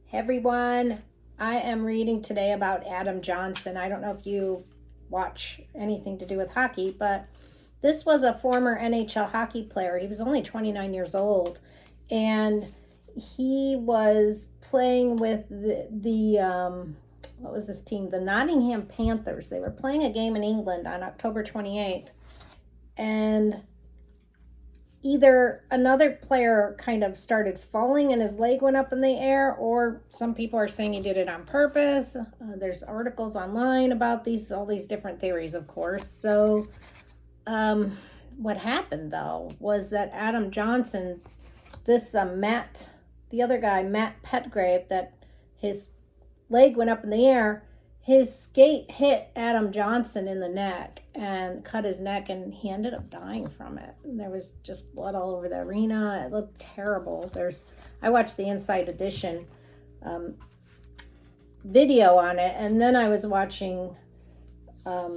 Hey everyone, I am reading today about Adam Johnson. I don't know if you watch anything to do with hockey, but this was a former NHL hockey player. He was only 29 years old, and he was playing with the what was this team? The Nottingham Panthers. They were playing a game in England on October 28th, and either another player kind of started falling and his leg went up in the air, or some people are saying he did it on purpose. There's articles online about all these different theories, of course. So what happened though was that Adam Johnson, the other guy, Matt Petgrave, that his leg went up in the air, his skate hit Adam Johnson in the neck and cut his neck, and he ended up dying from it. There was just blood all over the arena. It looked terrible. I watched the Inside Edition video on it, and then I was watching I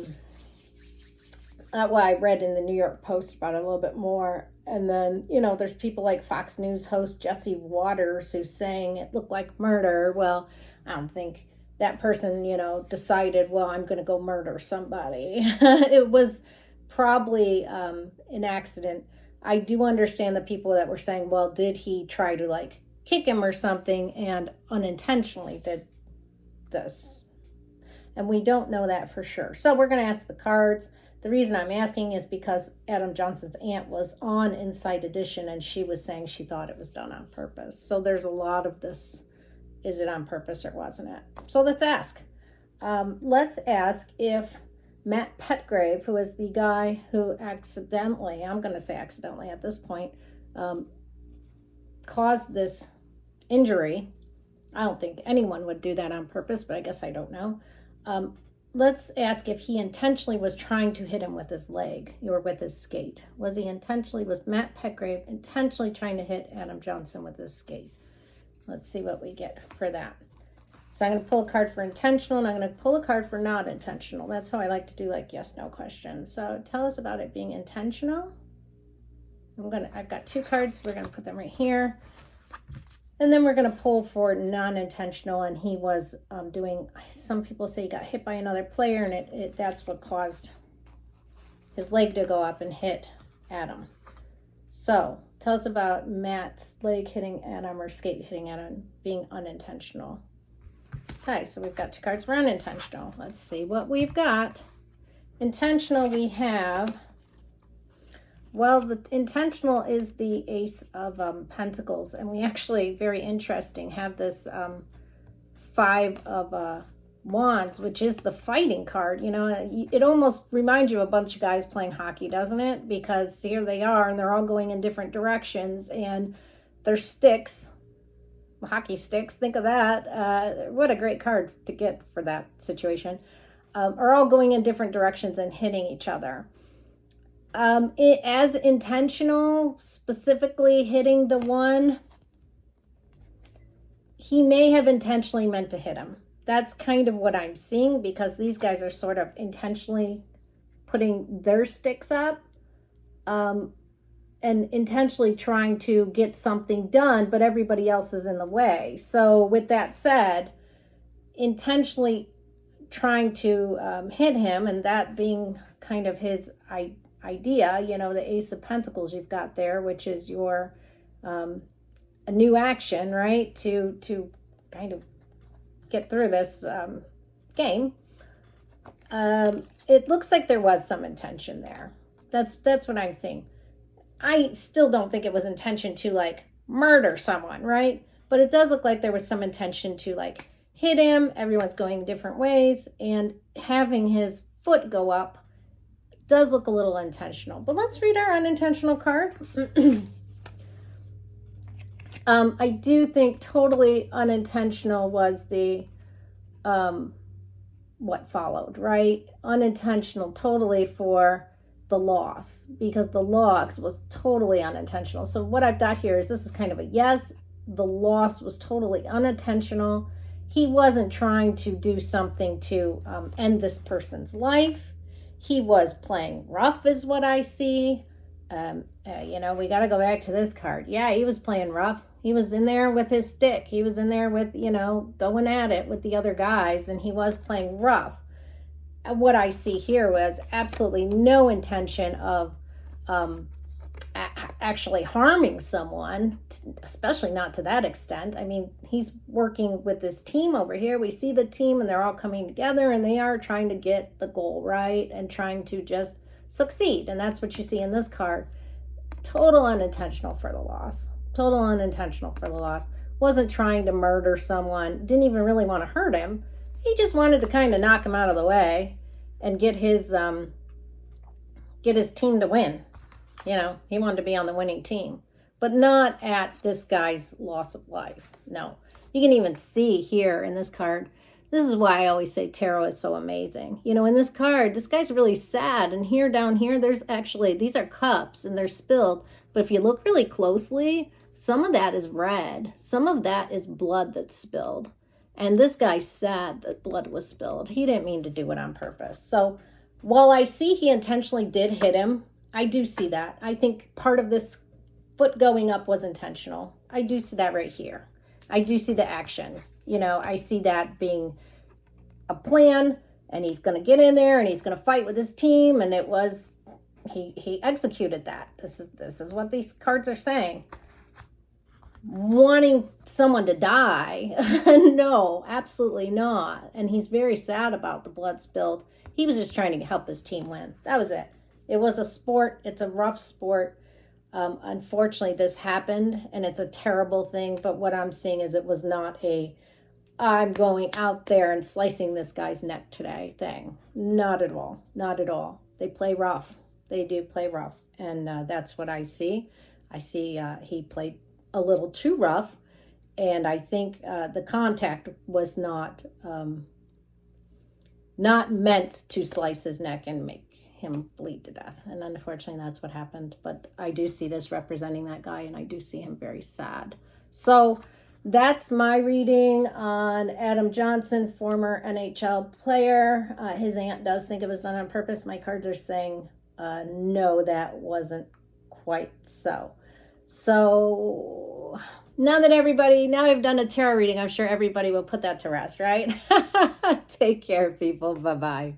read in the New York Post about it a little bit more. And then, there's people like Fox News host Jesse Waters who's saying it looked like murder. Well, I don't think that person, decided, well, I'm going to go murder somebody. It was probably an accident. I do understand the people that were saying, well, did he try to kick him or something and unintentionally did this? And we don't know that for sure. So we're going to ask the cards. The reason I'm asking is because Adam Johnson's aunt was on Inside Edition and she was saying she thought it was done on purpose. So there's a lot of this. Is it on purpose or wasn't it? So let's ask. Let's ask if Matt Petgrave, who is the guy who accidentally, I'm going to say accidentally at this point, caused this injury. I don't think anyone would do that on purpose, but I guess I don't know. Let's ask if he intentionally was trying to hit him with his leg or with his skate. Was Matt Petgrave intentionally trying to hit Adam Johnson with his skate? Let's see what we get for that. So I'm going to pull a card for intentional, and I'm going to pull a card for not intentional. That's how I like to do yes, no questions. So tell us about it being intentional. I've got two cards. We're going to put them right here. And then we're going to pull for non-intentional, and he was some people say he got hit by another player, and that's what caused his leg to go up and hit Adam. So tell us about Matt's leg hitting Adam or skate hitting Adam being unintentional. Okay, so we've got two cards for unintentional. Let's see what we've got. Intentional we have, well, the intentional is the Ace of Pentacles. And we actually, very interesting, have this Five of Wands, which is the fighting card. It almost reminds you of a bunch of guys playing hockey, doesn't it? Because here they are, and they're all going in different directions, and their sticks, hockey sticks, think of that. What a great card to get for that situation. Are all going in different directions and hitting each other. As intentional, specifically hitting the one, he may have intentionally meant to hit him. That's kind of what I'm seeing, because these guys are sort of intentionally putting their sticks up and intentionally trying to get something done, but everybody else is in the way. So with that said, intentionally trying to hit him, and that being kind of his idea, the Ace of Pentacles you've got there, which is your a new action, right, to kind of get through this game. It looks like there was some intention there. That's what I'm seeing. I still don't think it was intention to murder someone, right? But it does look like there was some intention to hit him. Everyone's going different ways, and having his foot go up does look a little intentional. But let's read our unintentional card. I do think totally unintentional was the what followed, right? Unintentional totally for the loss, because the loss was totally unintentional. So what I've got here is, this is kind of a yes, the loss was totally unintentional. He wasn't trying to do something to end this person's life. He was playing rough is what I see. You know, we got to go back to this card. Yeah, he was playing rough. He was in there with his stick. He was in there with, you know, going at it with the other guys, and he was playing rough. What I see here was absolutely no intention of actually harming someone, especially not to that extent. I mean, he's working with this team over here. We see the team and they're all coming together and they are trying to get the goal right and trying to just succeed. And that's what you see in this card. Total unintentional for the loss. Total unintentional for the loss. Wasn't trying to murder someone. Didn't even really want to hurt him. He just wanted to kind of knock him out of the way and get his team to win. You know, he wanted to be on the winning team, but not at this guy's loss of life. No, you can even see here in this card. This is why I always say tarot is so amazing. You know, in this card, this guy's really sad. And here, down here, there's actually, these are cups and they're spilled. But if you look really closely, some of that is red. Some of that is blood that's spilled. And this guy's sad that blood was spilled. He didn't mean to do it on purpose. So while I see he intentionally did hit him, I do see that. I think part of this foot going up was intentional. I do see that right here. I do see the action. You know, I see that being a plan, and he's going to get in there and he's going to fight with his team, and it was he executed that. This is what these cards are saying. Wanting someone to die? No, absolutely not. And he's very sad about the blood spilled. He was just trying to help his team win. That was it. It was a sport. It's a rough sport. Unfortunately, this happened, and it's a terrible thing. But what I'm seeing is it was not a, I'm going out there and slicing this guy's neck today thing. Not at all. Not at all. They play rough. They do play rough. And that's what I see. I see he played a little too rough. And I think the contact was not meant to slice his neck and make him bleed to death. And unfortunately, that's what happened. But I do see this representing that guy, and I do see him very sad. So that's my reading on Adam Johnson, former NHL player. His aunt does think it was done on purpose. My cards are saying, no, that wasn't quite so. So now I've done a tarot reading, I'm sure everybody will put that to rest, right? Take care, people. Bye-bye.